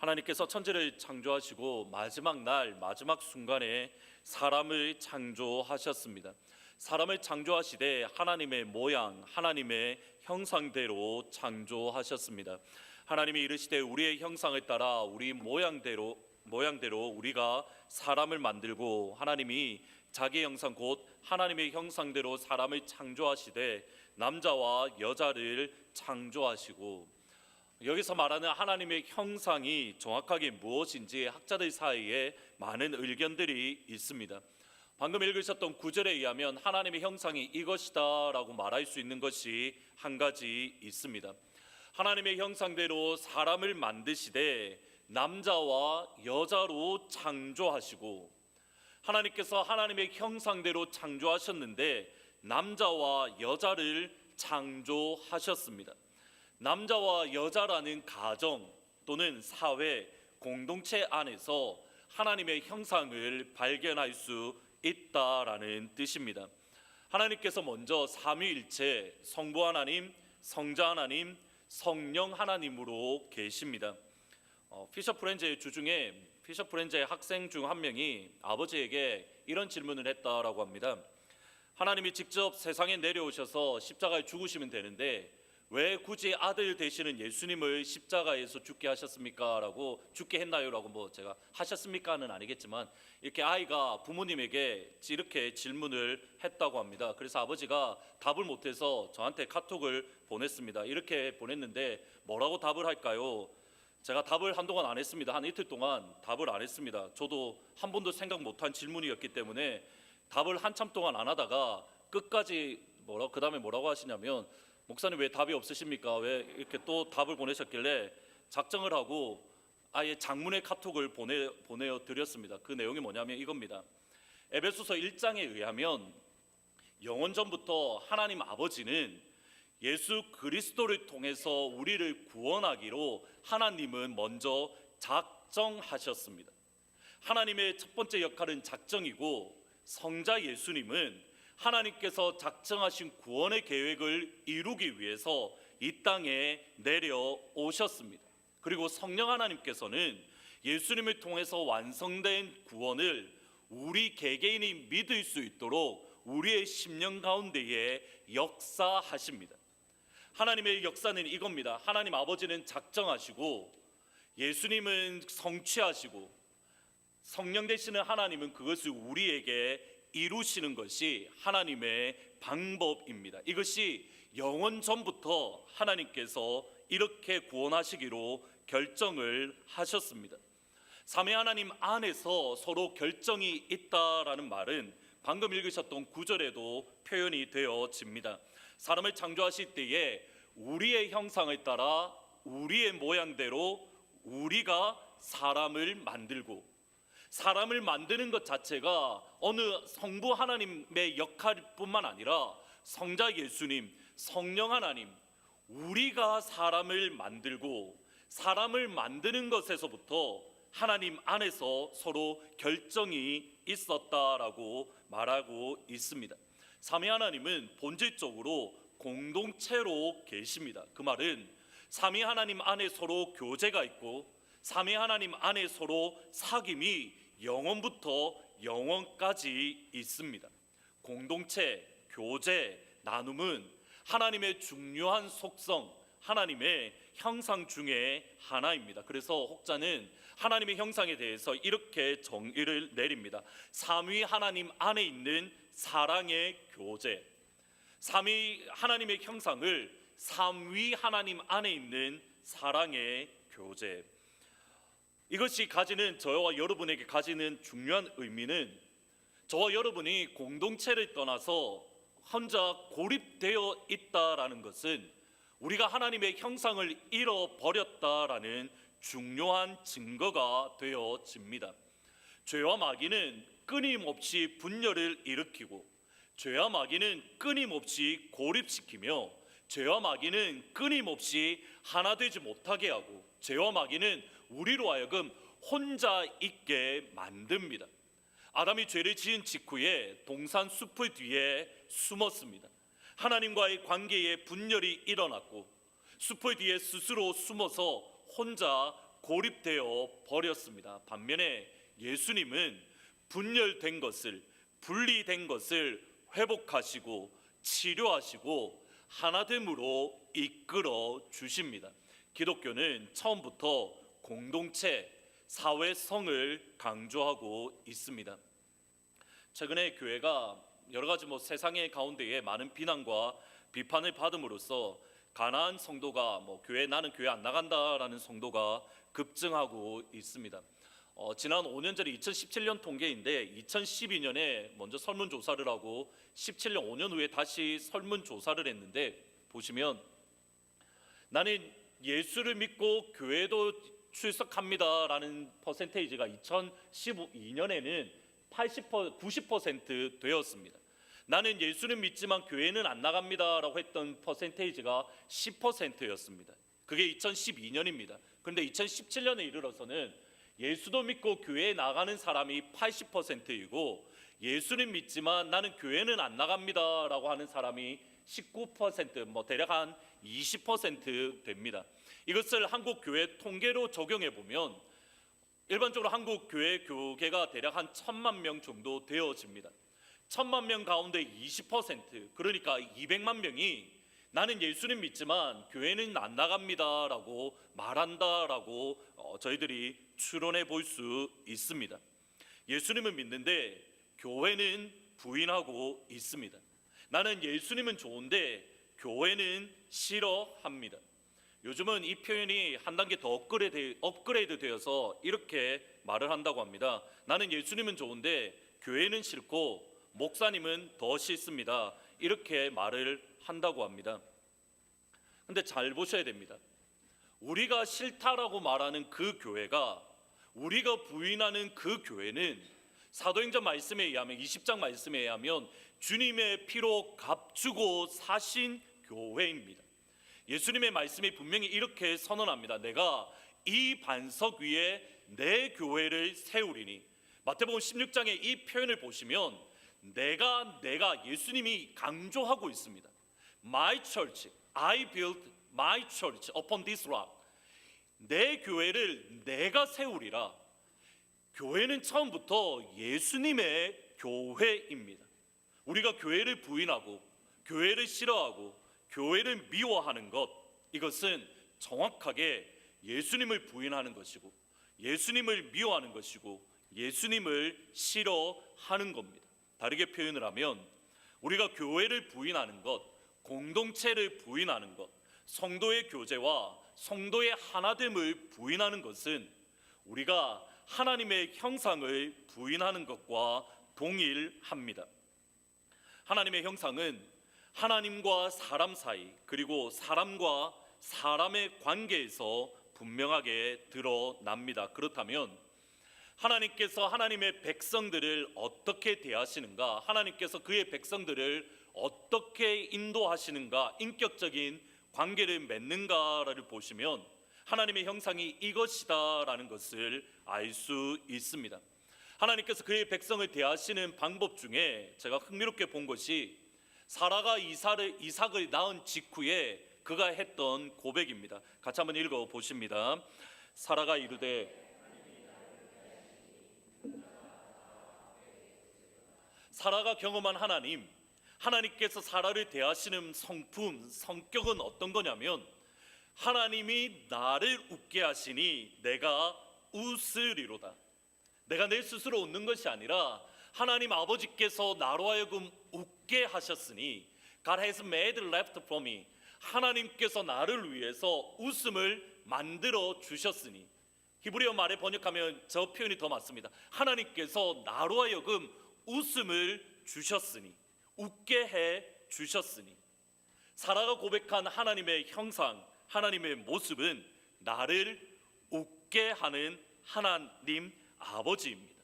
하나님께서 천지를 창조하시고 마지막 날 마지막 순간에 사람을 창조하셨습니다. 사람을 창조하시되 하나님의 모양 하나님의 형상대로 창조하셨습니다. 하나님이 이르시되 우리의 형상을 따라 우리 모양대로 우리가 사람을 만들고, 하나님이 자기 형상 곧 하나님의 형상대로 사람을 창조하시되 남자와 여자를 창조하시고, 여기서 말하는 하나님의 형상이 정확하게 무엇인지 학자들 사이에 많은 의견들이 있습니다. 방금 읽으셨던 구절에 의하면 하나님의 형상이 이것이다 라고 말할 수 있는 것이 한 가지 있습니다. 하나님의 형상대로 사람을 만드시되 남자와 여자로 창조하시고, 하나님께서 하나님의 형상대로 창조하셨는데 남자와 여자를 창조하셨습니다. 남자와 여자라는 가정 또는 사회, 공동체 안에서 하나님의 형상을 발견할 수 있다라는 뜻입니다. 하나님께서 먼저 삼위일체 성부 하나님, 성자 하나님, 성령 하나님으로 계십니다. 피셔 프렌즈의 주중에 피셔 프렌즈의 학생 중 한 명이 아버지에게 이런 질문을 했다라고 합니다. 하나님이 직접 세상에 내려오셔서 십자가에 죽으시면 되는데 왜 굳이 아들 되시는 예수님을 십자가에서 죽게 하셨습니까? 라고, 죽게 했나요? 라고 제가 하셨습니까는 아니겠지만 이렇게 아이가 부모님에게 이렇게 질문을 했다고 합니다. 그래서 아버지가 답을 못해서 저한테 카톡을 보냈습니다. 이렇게 보냈는데 뭐라고 답을 할까요? 제가 답을 한동안 안 했습니다. 한 이틀 동안 답을 안 했습니다. 저도 한 번도 생각 못한 질문이었기 때문에 답을 한참 동안 안 하다가 끝까지 그 다음에 뭐라고 하시냐면, 목사님 왜 답이 없으십니까? 왜 이렇게 또 답을 보내셨길래 작정을 하고 아예 장문의 카톡을 보내어 드렸습니다. 그 내용이 뭐냐면 이겁니다. 에베소서 1장에 의하면 영원전부터 하나님 아버지는 예수 그리스도를 통해서 우리를 구원하기로 하나님은 먼저 작정하셨습니다. 하나님의 첫 번째 역할은 작정이고, 성자 예수님은 하나님께서 작정하신 구원의 계획을 이루기 위해서 이 땅에 내려오셨습니다. 그리고 성령 하나님께서는 예수님을 통해서 완성된 구원을 우리 개개인이 믿을 수 있도록 우리의 심령 가운데에 역사하십니다. 하나님의 역사는 이겁니다. 하나님 아버지는 작정하시고, 예수님은 성취하시고, 성령 되시는 하나님은 그것을 우리에게 이루시는 것이 하나님의 방법입니다. 이것이 영원 전부터 하나님께서 이렇게 구원하시기로 결정을 하셨습니다. 삼위 하나님 안에서 서로 결정이 있다라는 말은 방금 읽으셨던 구절에도 표현이 되어집니다. 사람을 창조하실 때에 우리의 형상을 따라 우리의 모양대로 우리가 사람을 만들고, 사람을 만드는 것 자체가 어느 성부 하나님의 역할뿐만 아니라 성자 예수님, 성령 하나님, 우리가 사람을 만들고, 사람을 만드는 것에서부터 하나님 안에서 서로 결정이 있었다라고 말하고 있습니다. 삼위 하나님은 본질적으로 공동체로 계십니다. 그 말은 삼위 하나님 안에 서로 교제가 있고, 삼위 하나님 안에 서로 사귐이 영원부터 영원까지 있습니다. 공동체, 교제, 나눔은 하나님의 중요한 속성, 하나님의 형상 중에 하나입니다. 그래서 혹자는 하나님의 형상에 대해서 이렇게 정의를 내립니다. 삼위 하나님 안에 있는 사랑의 교제, 삼위 하나님의 형상을 삼위 하나님 안에 있는 사랑의 교제, 이것이 가지는, 저와 여러분에게 가지는 중요한 의미는, 저와 여러분이 공동체를 떠나서 혼자 고립되어 있다라는 것은 우리가 하나님의 형상을 잃어버렸다라는 중요한 증거가 되어집니다. 죄와 마귀는 끊임없이 분열을 일으키고, 죄와 마귀는 끊임없이 고립시키며, 죄와 마귀는 끊임없이 하나 되지 못하게 하고, 죄와 마귀는 우리로 하여금 혼자 있게 만듭니다. 아담이 죄를 지은 직후에 동산 숲을 뒤에 숨었습니다. 하나님과의 관계에 분열이 일어났고, 숲을 뒤에 스스로 숨어서 혼자 고립되어 버렸습니다. 반면에 예수님은 분열된 것을, 분리된 것을 회복하시고 치료하시고 하나됨으로 이끌어 주십니다. 기독교는 처음부터 공동체, 사회성을 강조하고 있습니다. 최근에 교회가 여러 가지 세상의 가운데에 많은 비난과 비판을 받음으로써 가난한 성도가 나는 교회 안 나간다라는 성도가 급증하고 있습니다. 지난 5년 전에 2017년 통계인데 2012년에 먼저 설문조사를 하고 17년 5년 후에 다시 설문조사를 했는데 보시면 나는 예수를 믿고 교회도 출석합니다라는 퍼센테이지가 2012년에는 90% 되었습니다. 나는 예수는 믿지만 교회는 안 나갑니다라고 했던 퍼센테이지가 10%였습니다. 그게 2012년입니다. 그런데 2017년에 이르러서는 예수도 믿고 교회에 나가는 사람이 80%이고 예수는 믿지만 나는 교회는 안 나갑니다라고 하는 사람이 19%, 대략 한 20% 됩니다. 이것을 한국 교회 통계로 적용해 보면 일반적으로 한국 교회 교계가 대략 한 1,000만 명 정도 되어집니다. 1,000만 명 가운데 20%, 그러니까 200만 명이 나는 예수님 믿지만 교회는 안 나갑니다라고 말한다라고 저희들이 추론해 볼 수 있습니다. 예수님을 믿는데 교회는 부인하고 있습니다. 나는 예수님은 좋은데 교회는 싫어합니다. 요즘은 이 표현이 한 단계 더 업그레이드 되어서 이렇게 말을 한다고 합니다. 나는 예수님은 좋은데 교회는 싫고 목사님은 더 싫습니다. 이렇게 말을 한다고 합니다. 근데 잘 보셔야 됩니다. 우리가 싫다라고 말하는 그 교회가, 우리가 부인하는 그 교회는 사도행전 말씀에 의하면 20장 말씀에 의하면 주님의 피로 값주고 사신 교회입니다. 예수님의 말씀이 분명히 이렇게 선언합니다. 내가 이 반석 위에 내 교회를 세우리니. 마태복음 16장의 이 표현을 보시면 내가 예수님이 강조하고 있습니다. My church, I built my church upon this rock. 내 교회를 내가 세우리라. 교회는 처음부터 예수님의 교회입니다. 우리가 교회를 부인하고 교회를 싫어하고 교회를 미워하는 것, 이것은 정확하게 예수님을 부인하는 것이고 예수님을 미워하는 것이고 예수님을 싫어하는 겁니다. 다르게 표현을 하면 우리가 교회를 부인하는 것, 공동체를 부인하는 것, 성도의 교제와 성도의 하나됨을 부인하는 것은 우리가 하나님의 형상을 부인하는 것과 동일합니다. 하나님의 형상은 하나님과 사람 사이, 그리고 사람과 사람의 관계에서 분명하게 드러납니다. 그렇다면 하나님께서 하나님의 백성들을 어떻게 대하시는가, 하나님께서 그의 백성들을 어떻게 인도하시는가, 인격적인 관계를 맺는가를 보시면 하나님의 형상이 이것이다라는 것을 알 수 있습니다. 하나님께서 그의 백성을 대하시는 방법 중에 제가 흥미롭게 본 것이 사라가 이삭을 낳은 직후에 그가 했던 고백입니다. 같이 한번 읽어 보십니다. 사라가 이르되, 사라가 경험한 하나님께서 사라를 대하시는 성품, 성격은 어떤 거냐면 하나님이 나를 웃게 하시니 내가 웃으리로다. 내가 내 스스로 웃는 것이 아니라 하나님 아버지께서 나로 하여금 웃게 하셨으니 God has made laughter for me. 하나님께서 나를 위해서 웃음을 만들어 주셨으니, 히브리어 말에 번역하면 저 표현이 더 맞습니다. 하나님께서 나로 하여금 웃음을 주셨으니, 웃게 해 주셨으니. 사라가 고백한 하나님의 형상, 하나님의 모습은 나를 웃게 하는 하나님 아버지입니다.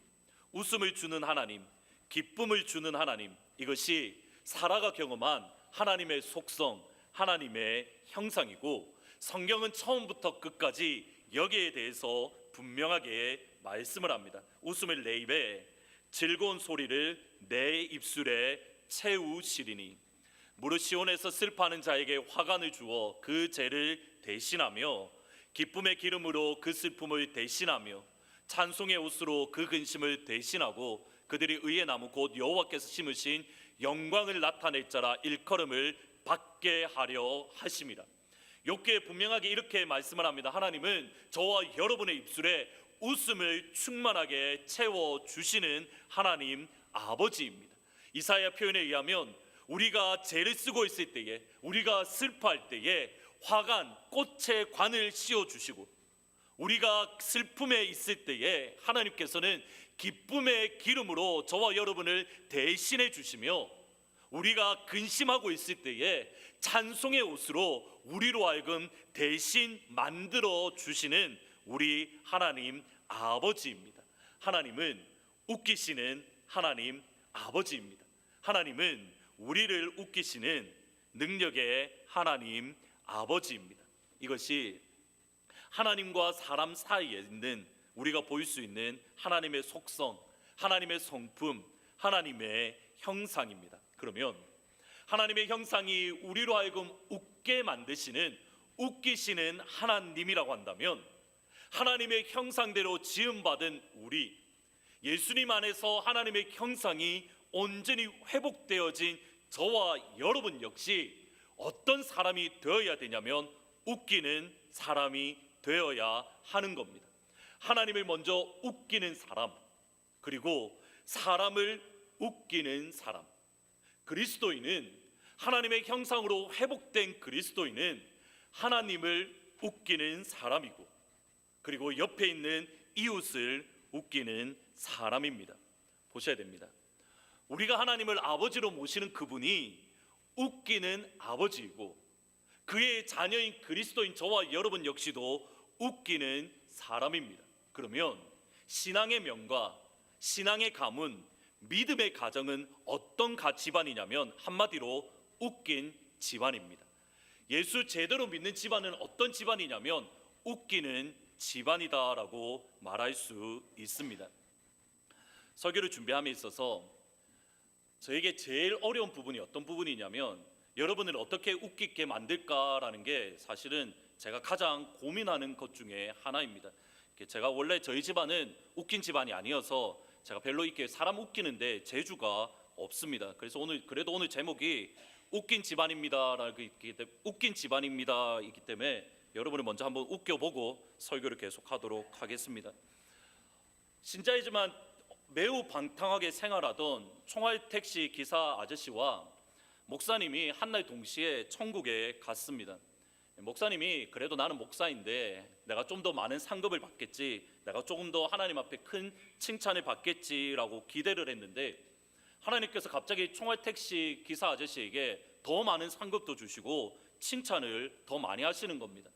웃음을 주는 하나님, 기쁨을 주는 하나님, 이것이 사라가 경험한 하나님의 속성, 하나님의 형상이고, 성경은 처음부터 끝까지 여기에 대해서 분명하게 말씀을 합니다. 웃음을 내 입에, 즐거운 소리를 내 입술에 채우시리니, 무릇 시온에서 슬퍼하는 자에게 화관을 주어 그 죄를 대신하며 기쁨의 기름으로 그 슬픔을 대신하며 찬송의 옷으로 그 근심을 대신하고 그들이 의의 나무 곧 여호와께서 심으신 영광을 나타낼 자라 일컬음을 받게 하려 하심이라. 욥기에 분명하게 이렇게 말씀을 합니다. 하나님은 저와 여러분의 입술에 웃음을 충만하게 채워주시는 하나님 아버지입니다. 이사야 표현에 의하면 우리가 죄를 쓰고 있을 때에, 우리가 슬퍼할 때에 화관, 꽃의 관을 씌워주시고, 우리가 슬픔에 있을 때에 하나님께서는 기쁨의 기름으로 저와 여러분을 대신해 주시며, 우리가 근심하고 있을 때에 찬송의 옷으로 우리로 하여금 대신 만들어 주시는 우리 하나님 아버지입니다. 하나님은 웃기시는 하나님 아버지입니다. 하나님은 우리를 웃기시는 능력의 하나님 아버지입니다. 이것이 하나님과 사람 사이에 있는 우리가 보일 수 있는 하나님의 속성, 하나님의 성품, 하나님의 형상입니다. 그러면 하나님의 형상이 우리로 하여금 웃게 만드시는, 웃기시는 하나님이라고 한다면, 하나님의 형상대로 지음받은 우리, 예수님 안에서 하나님의 형상이 온전히 회복되어진 저와 여러분 역시 어떤 사람이 되어야 되냐면 웃기는 사람이 되어야 하는 겁니다. 하나님을 먼저 웃기는 사람, 그리고 사람을 웃기는 사람. 그리스도인은, 하나님의 형상으로 회복된 그리스도인은 하나님을 웃기는 사람이고, 그리고 옆에 있는 이웃을 웃기는 사람입니다. 보셔야 됩니다. 우리가 하나님을 아버지로 모시는 그분이 웃기는 아버지이고, 그의 자녀인 그리스도인 저와 여러분 역시도 웃기는 사람입니다. 그러면 신앙의 명과 신앙의 가문, 믿음의 가정은 어떤 집안이냐면 한마디로 웃긴 집안입니다. 예수 제대로 믿는 집안은 어떤 집안이냐면 웃기는 집안이다라고 말할 수 있습니다. 설교를 준비함에 있어서 저에게 제일 어려운 부분이 어떤 부분이냐면, 여러분을 어떻게 웃기게 만들까라는 게 사실은 제가 가장 고민하는 것 중에 하나입니다. 제가 원래 저희 집안은 웃긴 집안이 아니어서 제가 별로 이렇게 사람 웃기는데 재주가 없습니다. 그래서 그래도 오늘 제목이 웃긴 집안입니다이기 때문에 여러분을 먼저 한번 웃겨보고 설교를 계속하도록 하겠습니다. 신자이지만 매우 방탕하게 생활하던 총알택시 기사 아저씨와 목사님이 한날 동시에 천국에 갔습니다. 목사님이 그래도 나는 목사인데 내가 좀 더 많은 상급을 받겠지, 내가 조금 더 하나님 앞에 큰 칭찬을 받겠지라고 기대를 했는데, 하나님께서 갑자기 총알택시 기사 아저씨에게 더 많은 상급도 주시고 칭찬을 더 많이 하시는 겁니다.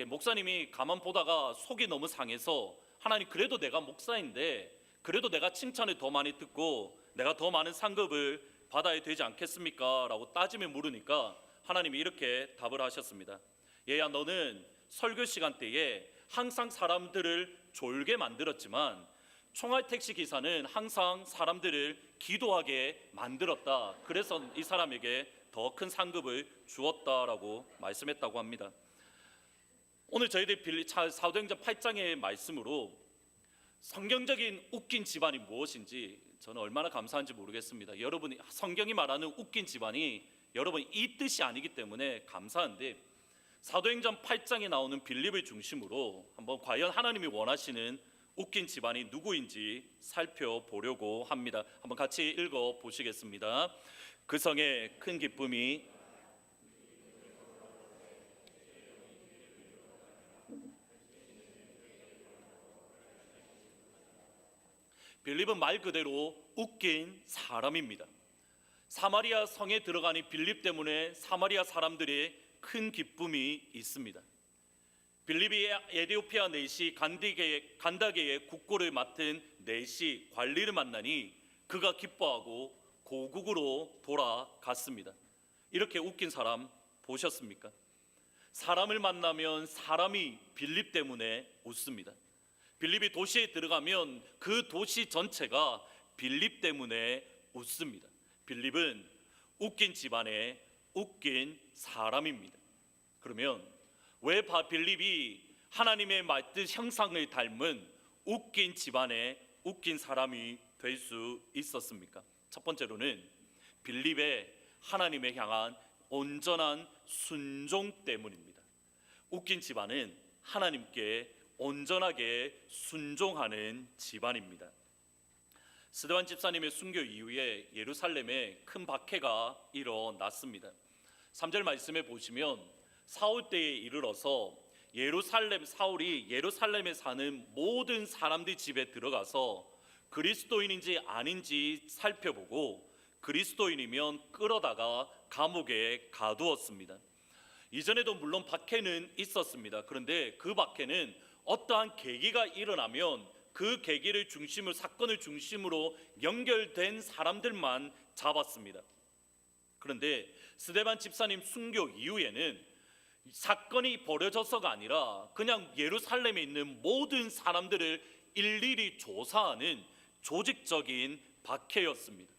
목사님이 가만 보다가 속이 너무 상해서, 하나님 그래도 내가 목사인데 그래도 내가 칭찬을 더 많이 듣고 내가 더 많은 상급을 받아야 되지 않겠습니까? 라고 따지며 물으니까 하나님이 이렇게 답을 하셨습니다. 얘야, 너는 설교 시간 때에 항상 사람들을 졸게 만들었지만 총알택시 기사는 항상 사람들을 기도하게 만들었다. 그래서 이 사람에게 더 큰 상급을 주었다라고 말씀했다고 합니다. 오늘 저희들이 사도행전 8장의 말씀으로 성경적인 웃긴 집안이 무엇인지 저는 얼마나 감사한지 모르겠습니다. 여러분이 성경이 말하는 웃긴 집안이 여러분 이 뜻이 아니기 때문에 감사한데, 사도행전 8장에 나오는 빌립을 중심으로 한번 과연 하나님이 원하시는 웃긴 집안이 누구인지 살펴보려고 합니다. 한번 같이 읽어 보시겠습니다. 그 성에 큰 기쁨이 빌립은 말 그대로 웃긴 사람입니다. 사마리아 성에 들어가니 빌립 때문에 사마리아 사람들의 큰 기쁨이 있습니다. 빌립이 에디오피아 내시 간다게의 국고를 맡은 내시 관리를 만나니 그가 기뻐하고 고국으로 돌아갔습니다. 이렇게 웃긴 사람 보셨습니까? 사람을 만나면 사람이 빌립 때문에 웃습니다. 빌립이 도시에 들어가면 그 도시 전체가 빌립 때문에 웃습니다. 빌립은 웃긴 집안의 웃긴 사람입니다. 그러면 왜 빌립이 하나님의 말뜻 형상을 닮은 웃긴 집안의 웃긴 사람이 될 수 있었습니까? 첫 번째로는 빌립의 하나님에 향한 온전한 순종 때문입니다. 웃긴 집안은 하나님께 온전하게 순종하는 집안입니다. 스데반 집사님의 순교 이후에 예루살렘에 큰 박해가 일어났습니다. 3절 말씀에 보시면 사울 때에 이르러서 사울이 예루살렘에 사는 모든 사람들 집에 들어가서 그리스도인인지 아닌지 살펴보고 그리스도인이면 끌어다가 감옥에 가두었습니다. 이전에도 물론 박해는 있었습니다. 그런데 그 박해는 어떠한 계기가 일어나면 그 계기를 중심으로, 사건을 중심으로 연결된 사람들만 잡았습니다. 그런데 스데반 집사님 순교 이후에는 사건이 벌어져서가 아니라 그냥 예루살렘에 있는 모든 사람들을 일일이 조사하는 조직적인 박해였습니다.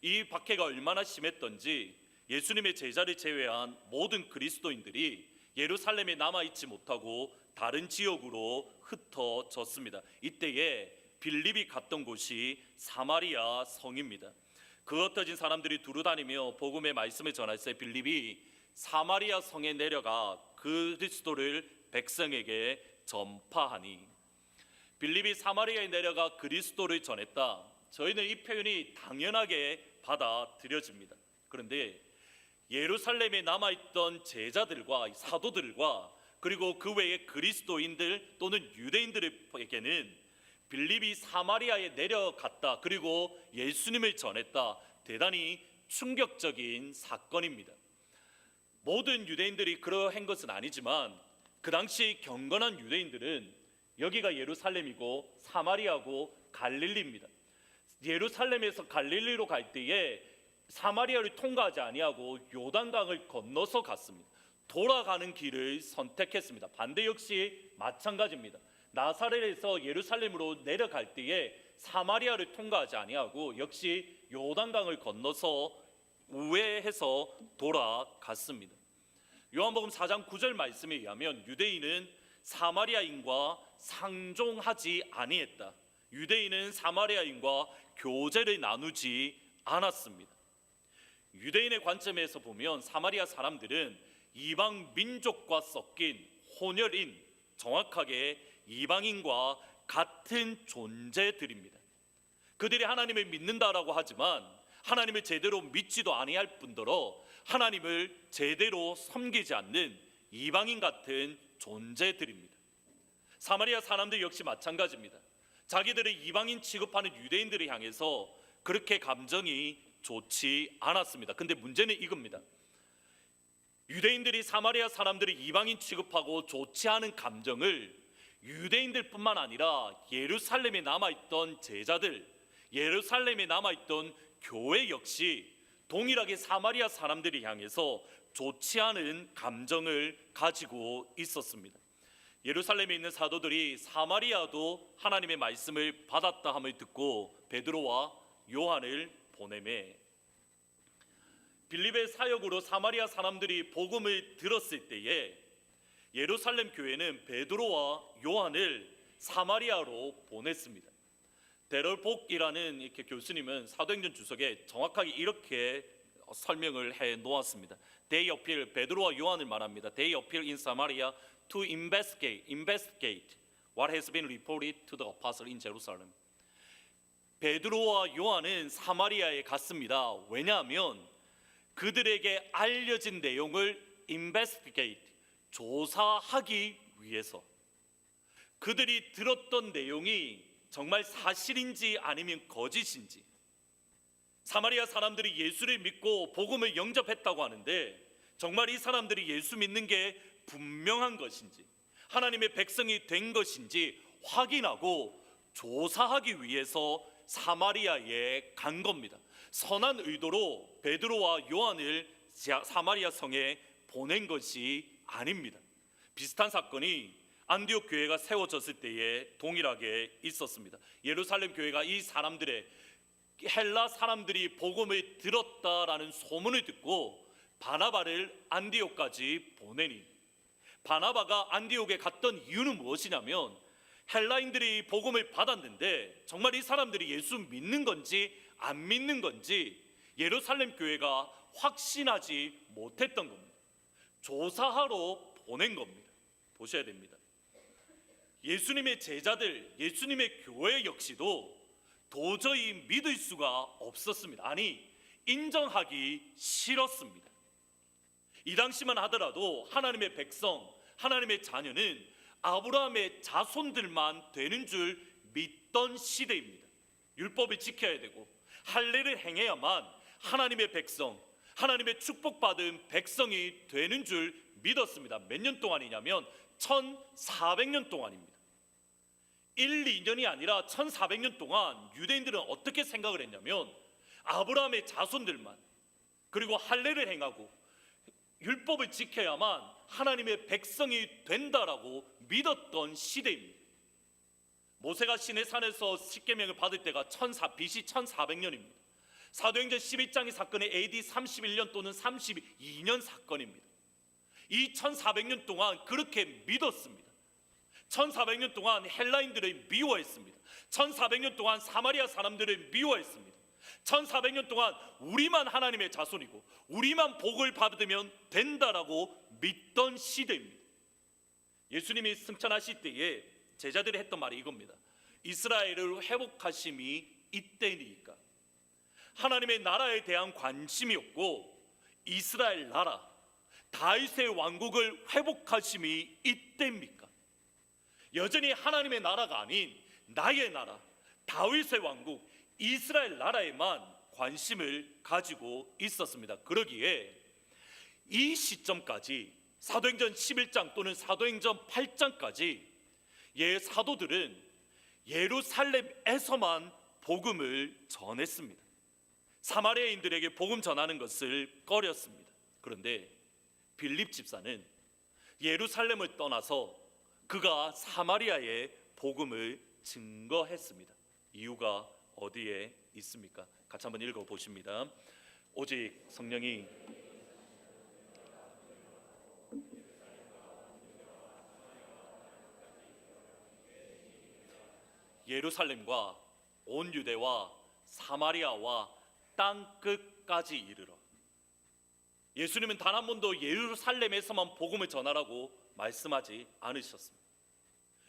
이 박해가 얼마나 심했던지 예수님의 제자를 제외한 모든 그리스도인들이 예루살렘에 남아있지 못하고 다른 지역으로 흩어졌습니다. 이때에 빌립이 갔던 곳이 사마리아 성입니다. 그 흩어진 사람들이 두루다니며 복음의 말씀을 전할 때 빌립이 사마리아 성에 내려가 그리스도를 백성에게 전파하니, 빌립이 사마리아에 내려가 그리스도를 전했다. 저희는 이 표현이 당연하게 받아들여집니다. 그런데 예루살렘에 남아있던 제자들과 사도들과 그리고 그 외의 그리스도인들 또는 유대인들에게는 빌립이 사마리아에 내려갔다, 그리고 예수님을 전했다, 대단히 충격적인 사건입니다. 모든 유대인들이 그러한 것은 아니지만 그 당시 경건한 유대인들은 여기가 예루살렘이고 사마리아고 갈릴리입니다. 예루살렘에서 갈릴리로 갈 때에 사마리아를 통과하지 아니하고 요단강을 건너서 갔습니다. 돌아가는 길을 선택했습니다. 반대 역시 마찬가지입니다. 나사렛에서 예루살렘으로 내려갈 때에 사마리아를 통과하지 아니하고 역시 요단강을 건너서 우회해서 돌아갔습니다. 요한복음 4장 9절 말씀에 의하면 유대인은 사마리아인과 상종하지 아니했다. 유대인은 사마리아인과 교제를 나누지 않았습니다. 유대인의 관점에서 보면 사마리아 사람들은 이방 민족과 섞인 혼혈인, 정확하게 이방인과 같은 존재들입니다. 그들이 하나님을 믿는다라고 하지만 하나님을 제대로 믿지도 아니할 뿐더러 하나님을 제대로 섬기지 않는 이방인 같은 존재들입니다. 사마리아 사람들 역시 마찬가지입니다. 자기들을 이방인 취급하는 유대인들을 향해서 그렇게 감정이 좋지 않았습니다. 근데 문제는 이겁니다. 유대인들이 사마리아 사람들을 이방인 취급하고 좋지 않은 감정을 유대인들뿐만 아니라 예루살렘에 남아있던 제자들, 예루살렘에 남아있던 교회 역시 동일하게 사마리아 사람들이 향해서 좋지 않은 감정을 가지고 있었습니다. 예루살렘에 있는 사도들이 사마리아도 하나님의 말씀을 받았다 함을 듣고 베드로와 요한을 보내매, 빌립의 사역으로 사마리아 사람들이 복음을 들었을 때에 예루살렘 교회는 베드로와 요한을 사마리아로 보냈습니다. 데럴복이라는 이렇게 교수님은 사도행전 주석에 정확하게 이렇게 설명을 해 놓았습니다. They appear, 베드로와 요한을 말합니다. They appear in Samaria to investigate what has been reported to the apostle in Jerusalem. 베드로와 요한은 사마리아에 갔습니다. 왜냐하면 그들에게 알려진 내용을 investigate, 조사하기 위해서, 그들이 들었던 내용이 정말 사실인지 아니면 거짓인지, 사마리아 사람들이 예수를 믿고 복음을 영접했다고 하는데 정말 이 사람들이 예수 믿는 게 분명한 것인지, 하나님의 백성이 된 것인지 확인하고 조사하기 위해서 사마리아에 간 겁니다. 선한 의도로 베드로와 요한을 사마리아 성에 보낸 것이 아닙니다. 비슷한 사건이 안디옥 교회가 세워졌을 때에 동일하게 있었습니다. 예루살렘 교회가 이 사람들의, 헬라 사람들이 복음을 들었다라는 소문을 듣고 바나바를 안디옥까지 보내니 바나바가 안디옥에 갔던 이유는 무엇이냐면 헬라인들이 복음을 받았는데 정말 이 사람들이 예수 믿는 건지 안 믿는 건지 예루살렘 교회가 확신하지 못했던 겁니다. 조사하러 보낸 겁니다. 보셔야 됩니다. 예수님의 제자들, 예수님의 교회 역시도 도저히 믿을 수가 없었습니다. 아니, 인정하기 싫었습니다. 이 당시만 하더라도 하나님의 백성, 하나님의 자녀는 아브라함의 자손들만 되는 줄 믿던 시대입니다. 율법을 지켜야 되고 할례를 행해야만 하나님의 백성, 하나님의 축복받은 백성이 되는 줄 믿었습니다. 몇 년 동안이냐면 1400년 동안입니다. 1, 2년이 아니라 1400년 동안 유대인들은 어떻게 생각을 했냐면 아브라함의 자손들만, 그리고 할례를 행하고 율법을 지켜야만 하나님의 백성이 된다라고 믿었던 시대입니다. 모세가 시내산에서 십계명을 받을 때가 BC 1400년입니다. 사도행전 11장의 사건이 AD 31년 또는 32년 사건입니다. 이 1400년 동안 그렇게 믿었습니다. 1400년 동안 헬라인들을 미워했습니다. 1400년 동안 사마리아 사람들을 미워했습니다. 1400년 동안 우리만 하나님의 자손이고 우리만 복을 받으면 된다라고 믿던 시대입니다. 예수님이 승천하실 때에 제자들이 했던 말이 이겁니다. 이스라엘을 회복하심이 이때니까. 하나님의 나라에 대한 관심이 없고 이스라엘 나라, 다윗의 왕국을 회복하심이 이때입니까? 여전히 하나님의 나라가 아닌 나의 나라, 다윗의 왕국, 이스라엘 나라에만 관심을 가지고 있었습니다. 그러기에 이 시점까지 사도행전 11장 또는 사도행전 8장까지 사도들은 예루살렘에서만 복음을 전했습니다. 사마리아인들에게 복음 전하는 것을 꺼렸습니다. 그런데 빌립 집사는 예루살렘을 떠나서 그가 사마리아에 복음을 증거했습니다. 이유가 어디에 있습니까? 같이 한번 읽어보십니다. 오직 성령이 예루살렘과 온 유대와 사마리아와 땅 끝까지 이르러. 예수님은 단 한 번도 예루살렘에서만 복음을 전하라고 말씀하지 않으셨습니다.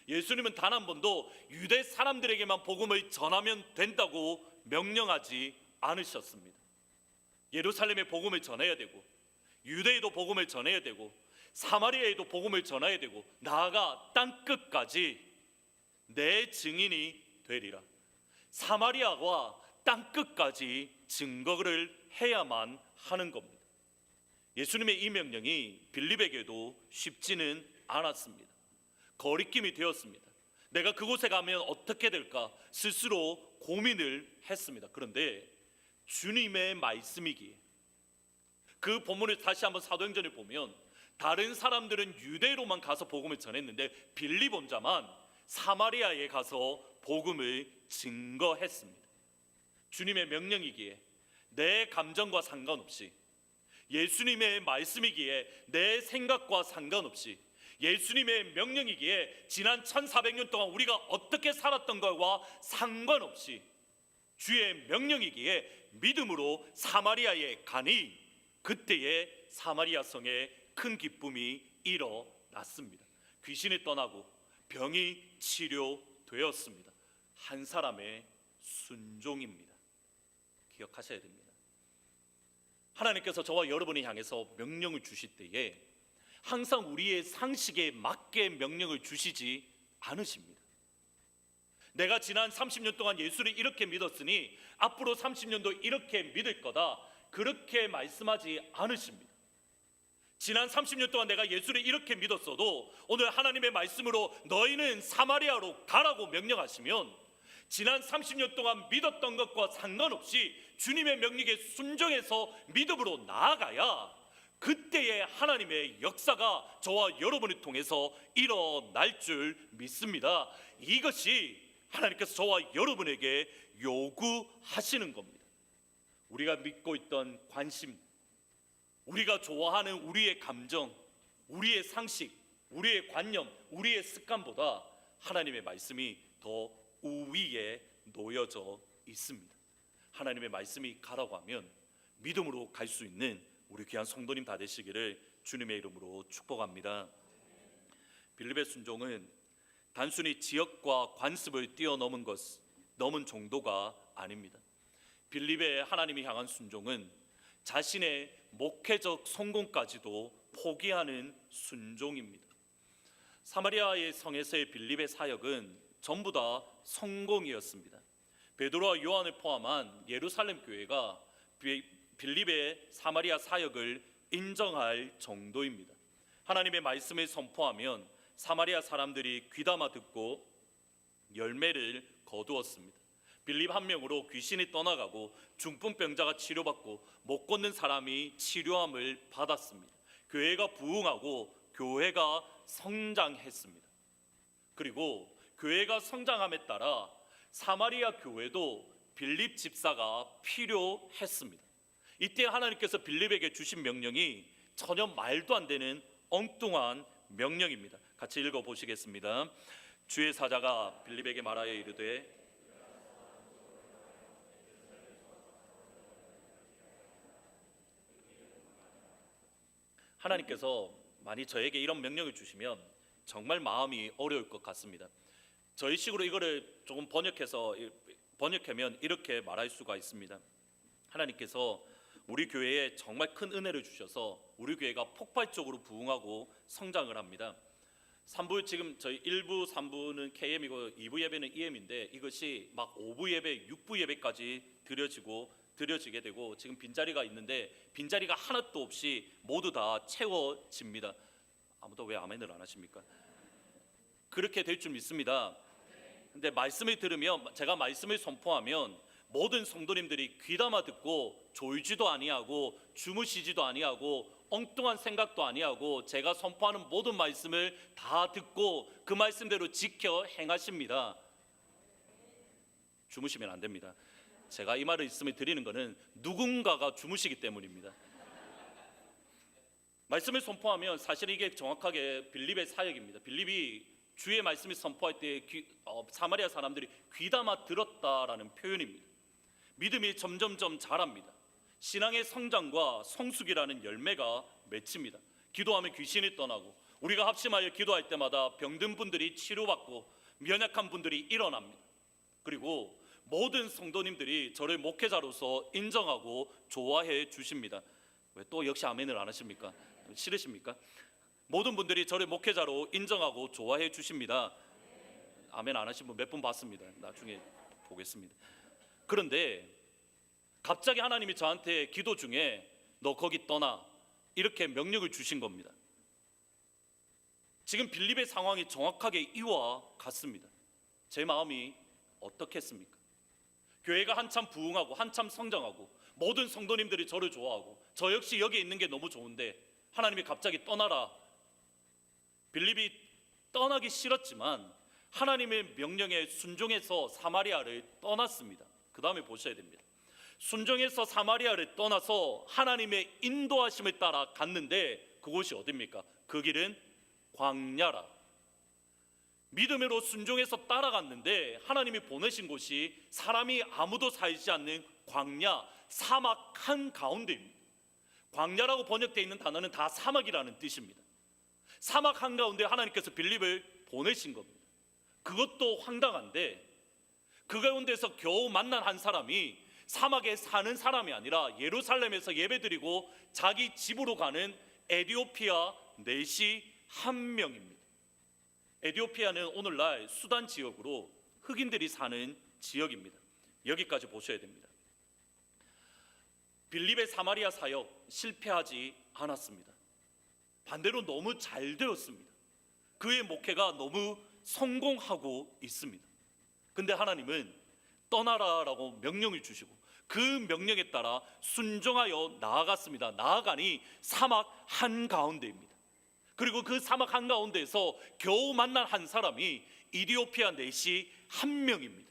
예수님은 단 한 번도 유대 사람들에게만 복음을 전하면 된다고 명령하지 않으셨습니다. 예루살렘에 복음을 전해야 되고 유대에도 복음을 전해야 되고 사마리아에도 복음을 전해야 되고 나아가 땅 끝까지 내 증인이 되리라. 사마리아와 땅 끝까지 증거를 해야만 하는 겁니다. 예수님의 이 명령이 빌립에게도 쉽지는 않았습니다. 거리낌이 되었습니다. 내가 그곳에 가면 어떻게 될까 스스로 고민을 했습니다. 그런데 주님의 말씀이기에 그 본문을 다시 한번 사도행전을 보면 다른 사람들은 유대로만 가서 복음을 전했는데 빌립 혼자만 사마리아에 가서 복음을 증거했습니다. 주님의 명령이기에 내 감정과 상관없이, 예수님의 말씀이기에 내 생각과 상관없이, 예수님의 명령이기에 지난 1400년 동안 우리가 어떻게 살았던 것과 상관없이 주의 명령이기에 믿음으로 사마리아에 가니 그때에 사마리아 성에 큰 기쁨이 일어났습니다. 귀신이 떠나고 병이 치료되었습니다. 한 사람의 순종입니다. 기억하셔야 됩니다. 하나님께서 저와 여러분을 향해서 명령을 주실 때에 항상 우리의 상식에 맞게 명령을 주시지 않으십니다. 내가 지난 30년 동안 예수를 이렇게 믿었으니 앞으로 30년도 이렇게 믿을 거다, 그렇게 말씀하지 않으십니다. 지난 30년 동안 내가 예수를 이렇게 믿었어도 오늘 하나님의 말씀으로 너희는 사마리아로 가라고 명령하시면 지난 30년 동안 믿었던 것과 상관없이 주님의 명령에 순종해서 믿음으로 나아가야 그때의 하나님의 역사가 저와 여러분을 통해서 일어날 줄 믿습니다. 이것이 하나님께서 저와 여러분에게 요구하시는 겁니다. 우리가 믿고 있던 관심, 우리가 좋아하는 우리의 감정, 우리의 상식, 우리의 관념, 우리의 습관보다 하나님의 말씀이 더 우위에 놓여져 있습니다. 하나님의 말씀이 가라고 하면 믿음으로 갈 수 있는 우리 귀한 성도님 다 되시기를 주님의 이름으로 축복합니다. 빌립의 순종은 단순히 지역과 관습을 뛰어넘은 넘은 정도가 아닙니다. 빌립의 하나님이 향한 순종은 자신의 목회적 성공까지도 포기하는 순종입니다. 사마리아의 성에서의 빌립의 사역은 전부 다 성공이었습니다. 베드로와 요한을 포함한 예루살렘 교회가 빌립의 사마리아 사역을 인정할 정도입니다. 하나님의 말씀을 선포하면 사마리아 사람들이 귀담아 듣고 열매를 거두었습니다. 빌립 한 명으로 귀신이 떠나가고 중풍병자가 치료받고 못 걷는 사람이 치료함을 받았습니다. 교회가 부흥하고 교회가 성장했습니다. 그리고 교회가 성장함에 따라 사마리아 교회도 빌립 집사가 필요했습니다. 이때 하나님께서 빌립에게 주신 명령이 전혀 말도 안 되는 엉뚱한 명령입니다. 같이 읽어보시겠습니다. 주의 사자가 빌립에게 말하여 이르되 하나님께서 만약 저에게 이런 명령을 주시면 정말 마음이 어려울 것 같습니다. 저희 식으로 이거를 조금 번역하면 이렇게 말할 수가 있습니다. 하나님께서 우리 교회에 정말 큰 은혜를 주셔서 우리 교회가 폭발적으로 부흥하고 성장을 합니다. 3부 지금 저희 1부, 3부는 KM이고 2부 예배는 EM인데 이것이 막 5부 예배, 6부 예배까지 드려지게 되고 지금 빈자리가 있는데 빈자리가 하나도 없이 모두 다 채워집니다. 아무도 왜 아멘을 안 하십니까? 그렇게 될 줄 믿습니다. 근데 말씀을 들으면 제가 말씀을 선포하면 모든 성도님들이 귀담아 듣고 졸지도 아니하고 주무시지도 아니하고 엉뚱한 생각도 아니하고 제가 선포하는 모든 말씀을 다 듣고 그 말씀대로 지켜 행하십니다. 주무시면 안 됩니다. 제가 이 말씀을 드리는 것은 누군가가 주무시기 때문입니다. 말씀을 선포하면 사실 이게 정확하게 빌립의 사역입니다. 빌립이 주의 말씀을 선포할 때 사마리아 사람들이 귀담아 들었다라는 표현입니다. 믿음이 점점점 자랍니다. 신앙의 성장과 성숙이라는 열매가 맺힙니다. 기도하면 귀신이 떠나고 우리가 합심하여 기도할 때마다 병든 분들이 치료받고 연약한 분들이 일어납니다. 그리고 모든 성도님들이 저를 목회자로서 인정하고 좋아해 주십니다. 왜 또 역시 아멘을 안 하십니까? 싫으십니까? 모든 분들이 저를 목회자로 인정하고 좋아해 주십니다. 아멘 안 하신 분 몇 분 봤습니다. 나중에 보겠습니다. 그런데 갑자기 하나님이 저한테 기도 중에 너 거기 떠나 이렇게 명령을 주신 겁니다. 지금 빌립의 상황이 정확하게 이와 같습니다. 제 마음이 어떻겠습니까? 교회가 한참 부흥하고 한참 성장하고 모든 성도님들이 저를 좋아하고 저 역시 여기 있는 게 너무 좋은데 하나님이 갑자기 떠나라. 빌립이 떠나기 싫었지만 하나님의 명령에 순종해서 사마리아를 떠났습니다. 그 다음에 보셔야 됩니다. 순종해서 사마리아를 떠나서 하나님의 인도하심을 따라 갔는데 그곳이 어디입니까? 그 길은 광야라. 믿음으로 순종해서 따라갔는데 하나님이 보내신 곳이 사람이 아무도 살지 않는 광야, 사막 한가운데입니다. 광야라고 번역되어 있는 단어는 다 사막이라는 뜻입니다. 사막 한가운데 하나님께서 빌립을 보내신 겁니다. 그것도 황당한데 그 가운데서 겨우 만난 한 사람이 사막에 사는 사람이 아니라 예루살렘에서 예배드리고 자기 집으로 가는 에디오피아 내시 한 명입니다. 에디오피아는 오늘날 수단 지역으로 흑인들이 사는 지역입니다. 여기까지 보셔야 됩니다. 빌립의 사마리아 사역 실패하지 않았습니다. 반대로 너무 잘 되었습니다. 그의 목회가 너무 성공하고 있습니다. 근데 하나님은 떠나라라고 명령을 주시고 그 명령에 따라 순종하여 나아갔습니다. 나아가니 사막 한가운데입니다. 그리고 그 사막 한가운데에서 겨우 만난 한 사람이 이디오피아 내시 한 명입니다.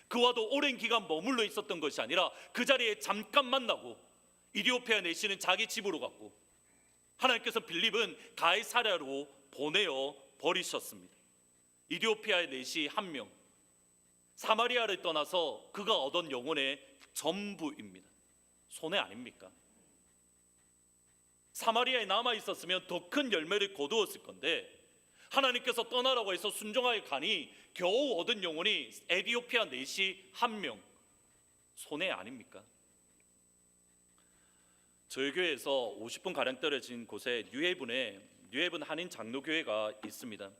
그와도 오랜 기간 머물러 있었던 것이 아니라 그 자리에 잠깐 만나고 이디오피아 내시는 자기 집으로 갔고 하나님께서 빌립은 가이사랴로 보내어 버리셨습니다. 이디오피아의 내시 1명, 사마리아를 떠나서 그가 얻은 영혼의 전부입니다. 손해 아닙니까? 사마리아에 남아 있었으면 더 큰 열매를 거두었을 건데 하나님께서 떠나라고 해서 순종하여 가니 겨우 얻은 영혼이 에티오피아 내시 1명. 손해 아닙니까? 저희 교회에서 50분 가량 떨어진 곳에 뉴헤븐 한인 장로교회가 있습니다.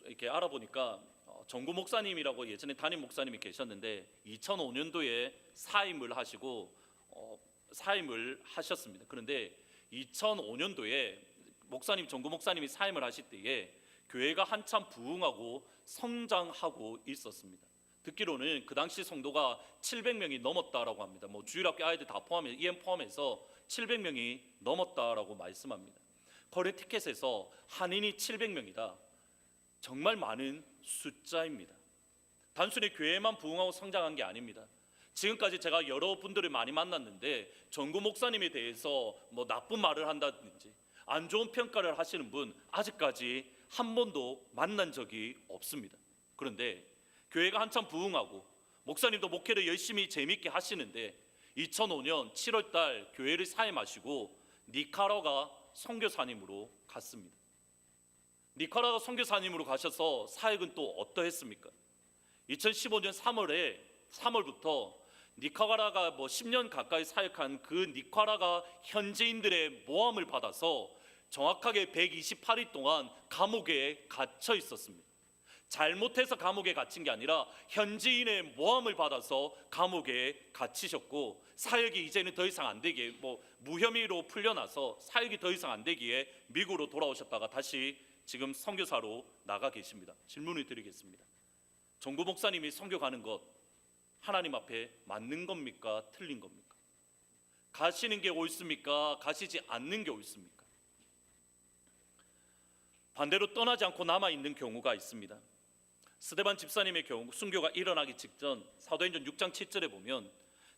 이렇게 알아보니까 정구 목사님이라고 예전에 담임 목사님이 계셨는데 2005년도에 사임을 하시고 사임을 하셨습니다. 그런데 2005년도에 정구 목사님이 사임을 하실 때에 교회가 한참 부흥하고 성장하고 있었습니다. 듣기로는 그 당시 성도가 700명이 넘었다라고 합니다. 뭐 주일학교 아이들 다 포함해 EM 포함해서 700명이 넘었다라고 말씀합니다. 커리티켓에서 한인이 700명이다. 정말 많은 숫자입니다. 단순히 교회만 부흥하고 성장한 게 아닙니다. 지금까지 제가 여러분들을 많이 만났는데 정구 목사님에 대해서 뭐 나쁜 말을 한다든지 안 좋은 평가를 하시는 분 아직까지 한 번도 만난 적이 없습니다. 그런데 교회가 한참 부흥하고 목사님도 목회를 열심히 재미있게 하시는데 2005년 7월 달 교회를 사임하시고 니카라과 선교사님으로 갔습니다. 니카라과 선교사님으로 가셔서 사역은 또 어떠했습니까? 2015년 3월부터 니카라가 10년 가까이 사역한 그 니카라가 현지인들의 모함을 받아서 정확하게 128일 동안 감옥에 갇혀 있었습니다. 잘못해서 감옥에 갇힌 게 아니라 현지인의 모함을 받아서 감옥에 갇히셨고 사역이 이제는 더 이상 안 되기에 무혐의로 풀려나서 사역이 더 이상 안 되기에 미국으로 돌아오셨다가 다시 지금 선교사로 나가 계십니다. 질문을 드리겠습니다. 정구 목사님이 선교 가는 것 하나님 앞에 맞는 겁니까? 틀린 겁니까? 가시는 게 옳습니까? 가시지 않는 게 옳습니까? 반대로 떠나지 않고 남아있는 경우가 있습니다. 스데반 집사님의 경우 순교가 일어나기 직전 사도행전 6장 7절에 보면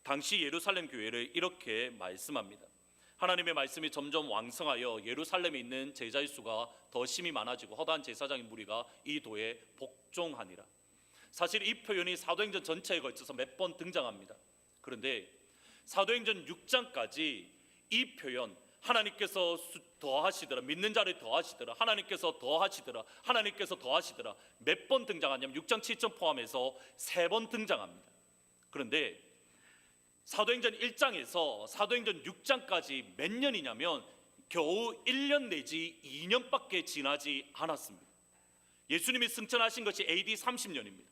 당시 예루살렘 교회를 이렇게 말씀합니다. 하나님의 말씀이 점점 왕성하여 예루살렘에 있는 제자의 수가 더 심히 많아지고 허다한 제사장의 무리가 이 도에 복종하니라. 사실 이 표현이 사도행전 전체에 걸쳐서 몇 번 등장합니다. 그런데 사도행전 6장까지 이 표현 하나님께서 더하시더라, 믿는 자를 더하시더라, 하나님께서 더하시더라, 하나님께서 더하시더라 몇 번 등장하냐면 6장 7절 포함해서 3번 등장합니다. 그런데 사도행전 1장에서 사도행전 6장까지 몇 년이냐면 겨우 1년 내지 2년밖에 지나지 않았습니다. 예수님이 승천하신 것이 AD 30년입니다.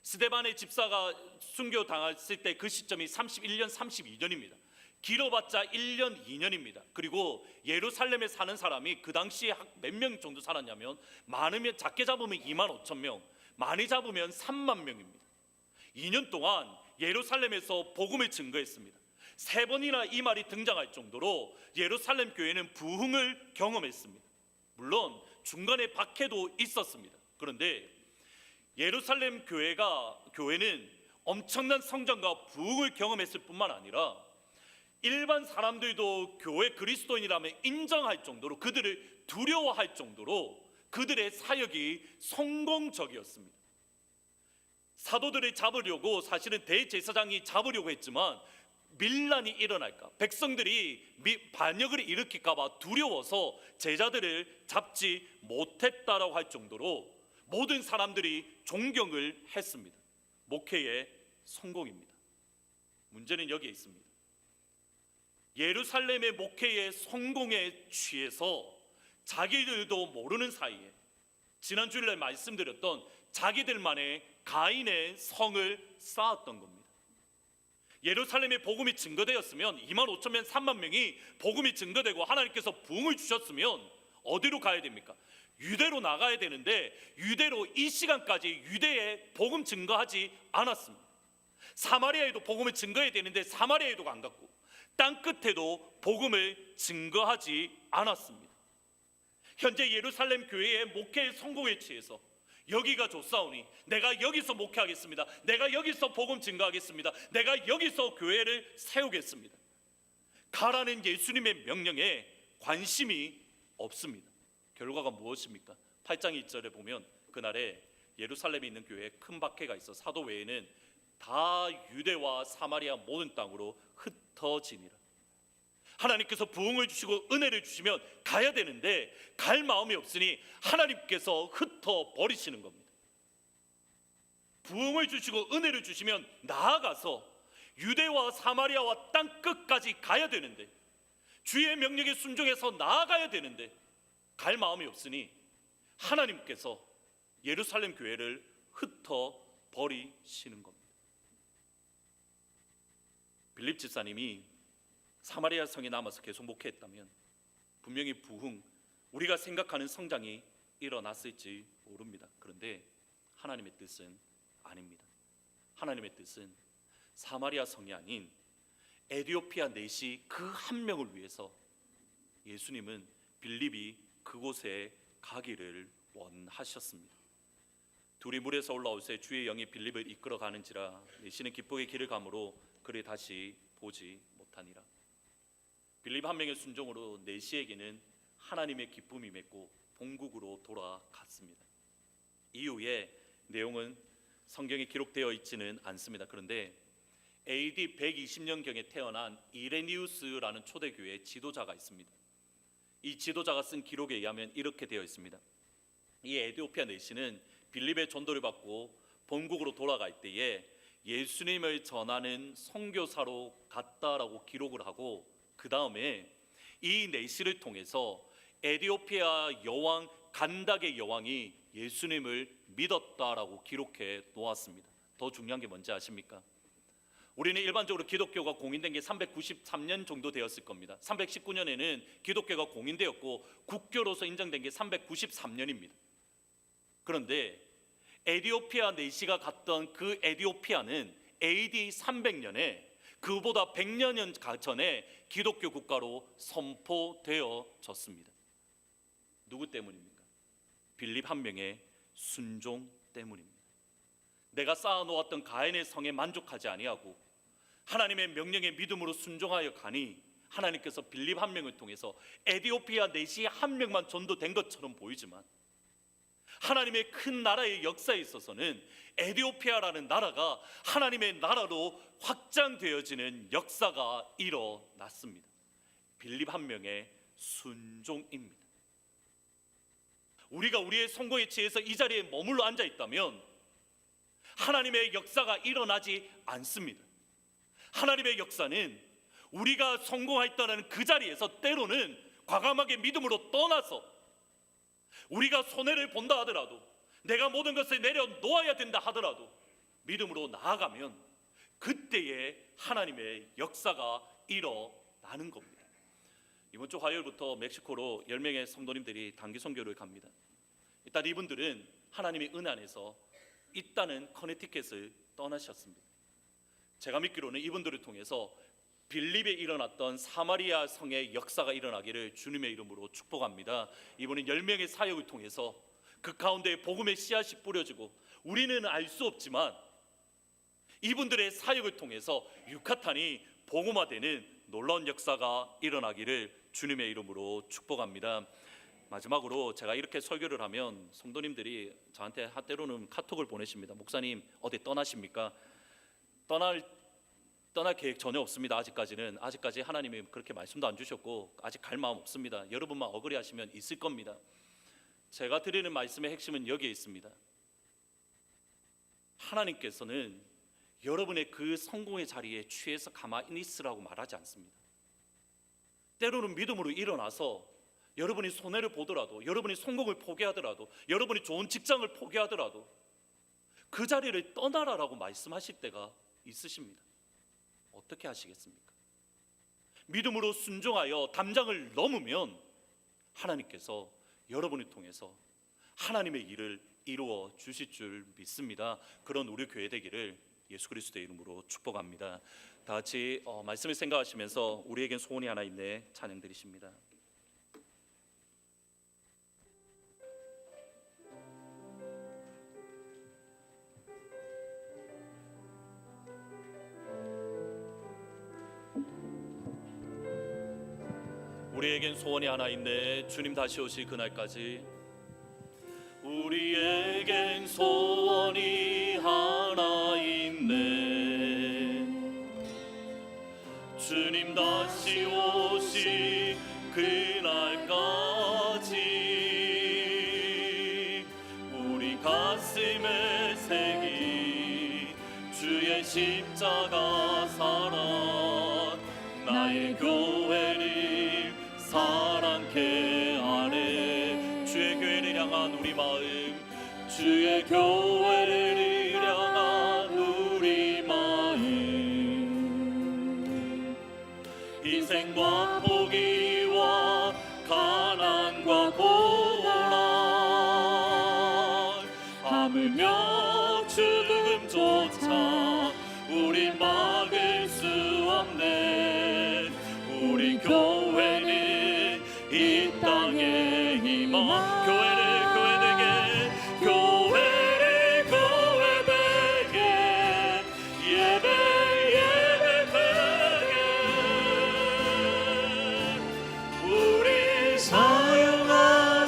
스데반의 집사가 순교당했을 때 그 시점이 31년, 32년입니다. 길어봤자 1년, 2년입니다. 그리고 예루살렘에 사는 사람이 그 당시에 몇 명 정도 살았냐면 많으면 작게 잡으면 2만 5천 명, 많이 잡으면 3만 명입니다. 2년 동안 예루살렘에서 복음을 증거했습니다. 3번이나 이 말이 등장할 정도로 예루살렘 교회는 부흥을 경험했습니다. 물론 중간에 박해도 있었습니다. 그런데 예루살렘 교회는 엄청난 성장과 부흥을 경험했을 뿐만 아니라 일반 사람들도 교회 그리스도인이라면 인정할 정도로 그들을 두려워할 정도로 그들의 사역이 성공적이었습니다. 사도들을 잡으려고 사실은 대제사장이 잡으려고 했지만 밀란이 일어날까, 백성들이 반역을 일으킬까 봐 두려워서 제자들을 잡지 못했다라고 할 정도로 모든 사람들이 존경을 했습니다. 목회의 성공입니다. 문제는 여기에 있습니다. 예루살렘의 목회의 성공에 취해서 자기들도 모르는 사이에 지난 주일날 말씀드렸던 자기들만의 가인의 성을 쌓았던 겁니다. 예루살렘의 복음이 증거되었으면 2만 5천 명, 3만 명이 복음이 증거되고 하나님께서 부흥을 주셨으면 어디로 가야 됩니까? 유대로 나가야 되는데 유대로 이 시간까지 유대에 복음 증거하지 않았습니다. 사마리아에도 복음을 증거해야 되는데 사마리아에도 안 갔고 땅 끝에도 복음을 증거하지 않았습니다. 현재 예루살렘 교회의 목회의 성공에 취해서 여기가 좋사오니 내가 여기서 목회하겠습니다, 내가 여기서 복음 증거하겠습니다, 내가 여기서 교회를 세우겠습니다, 가라는 예수님의 명령에 관심이 없습니다. 결과가 무엇입니까? 8장 2절에 보면 그날에 예루살렘에 있는 교회에 큰 박해가 있어 사도 외에는 다 유대와 사마리아 모든 땅으로 흩어지니라. 하나님께서 부흥을 주시고 은혜를 주시면 가야 되는데 갈 마음이 없으니 하나님께서 흩어 버리시는 겁니다. 부흥을 주시고 은혜를 주시면 나아가서 유대와 사마리아와 땅 끝까지 가야 되는데, 주의 명령에 순종해서 나아가야 되는데 갈 마음이 없으니 하나님께서 예루살렘 교회를 흩어 버리시는 겁니다. 빌립 집사님이 사마리아 성에 남아서 계속 목회했다면 분명히 부흥, 우리가 생각하는 성장이 일어났을지 모릅니다. 그런데 하나님의 뜻은 아닙니다. 하나님의 뜻은 사마리아 성이 아닌 에디오피아 내시 그 한 명을 위해서 예수님은 빌립이 그곳에 가기를 원하셨습니다. 둘이 물에서 올라올새 주의 영이 빌립을 이끌어 가는지라 내시는 기쁘게 길을 가므로 그를 다시 보지 못하니라. 빌립 한 명의 순종으로 내시에게는 하나님의 기쁨이 맺고 본국으로 돌아갔습니다. 이후에 내용은 성경에 기록되어 있지는 않습니다. 그런데 AD 120년경에 태어난 이레니우스라는 초대교회 지도자가 있습니다. 이 지도자가 쓴 기록에 의하면 이렇게 되어 있습니다. 이 에디오피아 내시는 빌립의 전도를 받고 본국으로 돌아갈 때에 예수님을 전하는 선교사로 갔다라고 기록을 하고, 그 다음에 이 내시를 통해서 에디오피아 여왕 간닥의 여왕이 예수님을 믿었다라고 기록해 놓았습니다. 더 중요한 게 뭔지 아십니까? 우리는 일반적으로 기독교가 공인된 게 393년 정도 되었을 겁니다. 319년에는 기독교가 공인되었고 국교로서 인정된 게 393년입니다. 그런데 에디오피아 내시가 갔던 그 에디오피아는 AD 300년에 그보다 100년 전에 기독교 국가로 선포되어졌습니다. 누구 때문입니까? 빌립 한 명의 순종 때문입니다. 내가 쌓아놓았던 가인의 성에 만족하지 아니하고 하나님의 명령에 믿음으로 순종하여 가니 하나님께서 빌립 한 명을 통해서 에디오피아 내시 한 명만 전도된 것처럼 보이지만 하나님의 큰 나라의 역사에 있어서는 에디오피아라는 나라가 하나님의 나라로 확장되어지는 역사가 일어났습니다. 빌립 한 명의 순종입니다. 우리가 우리의 성공에 취해서 이 자리에 머물러 앉아 있다면 하나님의 역사가 일어나지 않습니다. 하나님의 역사는 우리가 성공했다는 그 자리에서 때로는 과감하게 믿음으로 떠나서 우리가 손해를 본다 하더라도, 내가 모든 것을 내려놓아야 된다 하더라도 믿음으로 나아가면 그때에 하나님의 역사가 일어나는 겁니다. 이번 주 화요일부터 멕시코로 10명의 성도님들이 단기 선교를 갑니다. 일단 이분들은 하나님의 은혜 안에서 있다는 커네티켓을 떠나셨습니다. 제가 믿기로는 이분들을 통해서 빌립에 일어났던 사마리아 성의 역사가 일어나기를 주님의 이름으로 축복합니다. 이번엔 10명의 사역을 통해서 그 가운데 복음의 씨앗이 뿌려지고, 우리는 알 수 없지만 이분들의 사역을 통해서 유카탄이 복음화되는 놀라운 역사가 일어나기를 주님의 이름으로 축복합니다. 마지막으로 제가 이렇게 설교를 하면 성도님들이 저한테 때로는 카톡을 보내십니다. 목사님 어디 떠나십니까? 떠날 계획 전혀 없습니다. 아직까지 하나님이 그렇게 말씀도 안 주셨고 아직 갈 마음 없습니다. 여러분만 억울해하시면 있을 겁니다. 제가 드리는 말씀의 핵심은 여기에 있습니다. 하나님께서는 여러분의 그 성공의 자리에 취해서 가만히 있으라고 말하지 않습니다. 때로는 믿음으로 일어나서 여러분이 손해를 보더라도, 여러분이 성공을 포기하더라도, 여러분이 좋은 직장을 포기하더라도 그 자리를 떠나라라고 말씀하실 때가 있으십니다. 어떻게 하시겠습니까? 믿음으로 순종하여 담장을 넘으면 하나님께서 여러분을 통해서 하나님의 일을 이루어 주실 줄 믿습니다. 그런 우리 교회 되기를 예수 그리스도의 이름으로 축복합니다. 다 같이 말씀을 생각하시면서 우리에겐 소원이 하나 있네 찬양 드리십니다. 우리에겐 소원이 하나 있네. 주님 다시 오실 그날까지 우리에겐 소원이 하나 있네. 주님 다시 오실 그날까지 우리 가슴에 새긴 주의 십자가 사랑, 나의 교회를 사랑케 하네. 주의 교회를 향한 우리 마음, 주의 교회를 향한 우리 마음, 희생과 포기와 가난과 고난, 하물며 죽음조차 우리 막을 수 없네. 우리 교회는 이 땅의 희망, 교회를 교회되게 예배 되게 우리 사용하소서.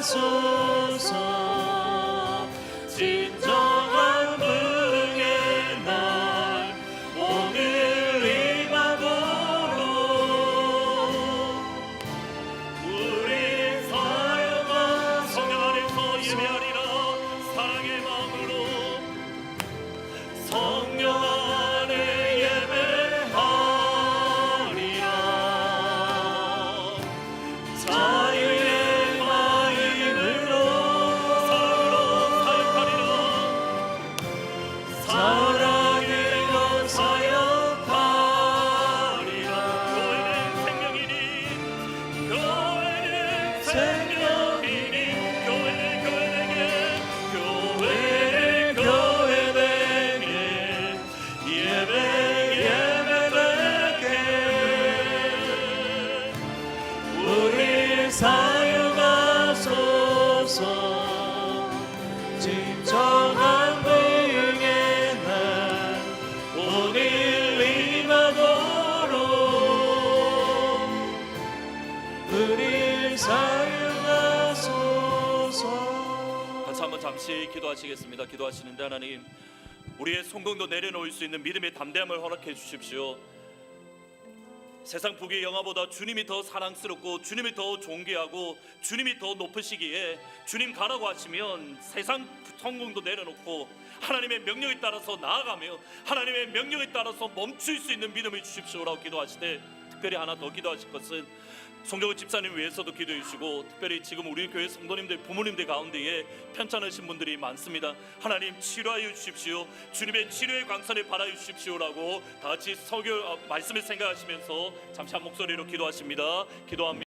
진정한 부흥의 날 오늘 임하도록 우리 사용하소서. 성령 안에서 예배하리라. 사랑의 마음으로 성령 안에 예배하리라. 자유의 마음으로 사랑으로 사역하리라. 교회는 생명이니 교회를 교회되게 예배 되게 우리 사용하소서. 진정한 부흥의 날 오늘 임하도록 우리 사용하소서. 같이 한번 잠시 기도하시겠습니다. 기도하시는데 하나님, 우리의 성공도 내려놓을 수 있는 믿음의 담대함을 허락해 주십시오. 세상 부귀 영화보다 주님이 더 사랑스럽고 주님이 더 존귀하고 주님이 더 높으시기에 주님 가라고 하시면 세상 성공도 내려놓고 하나님의 명령에 따라서 나아가며 하나님의 명령에 따라서 멈출 수 있는 믿음을 주십시오라고 기도하시되, 특별히 하나 더 기도하실 것은 송정은 집사님 위해서도 기도해 주시고, 특별히 지금 우리 교회 성도님들, 부모님들 가운데에 편찮으신 분들이 많습니다. 하나님 치료하여 주십시오. 주님의 치료의 광선을 바라여 주십시오라고 다 같이 설교 말씀을 생각하시면서 잠시 한 목소리로 기도하십니다. 기도합니다.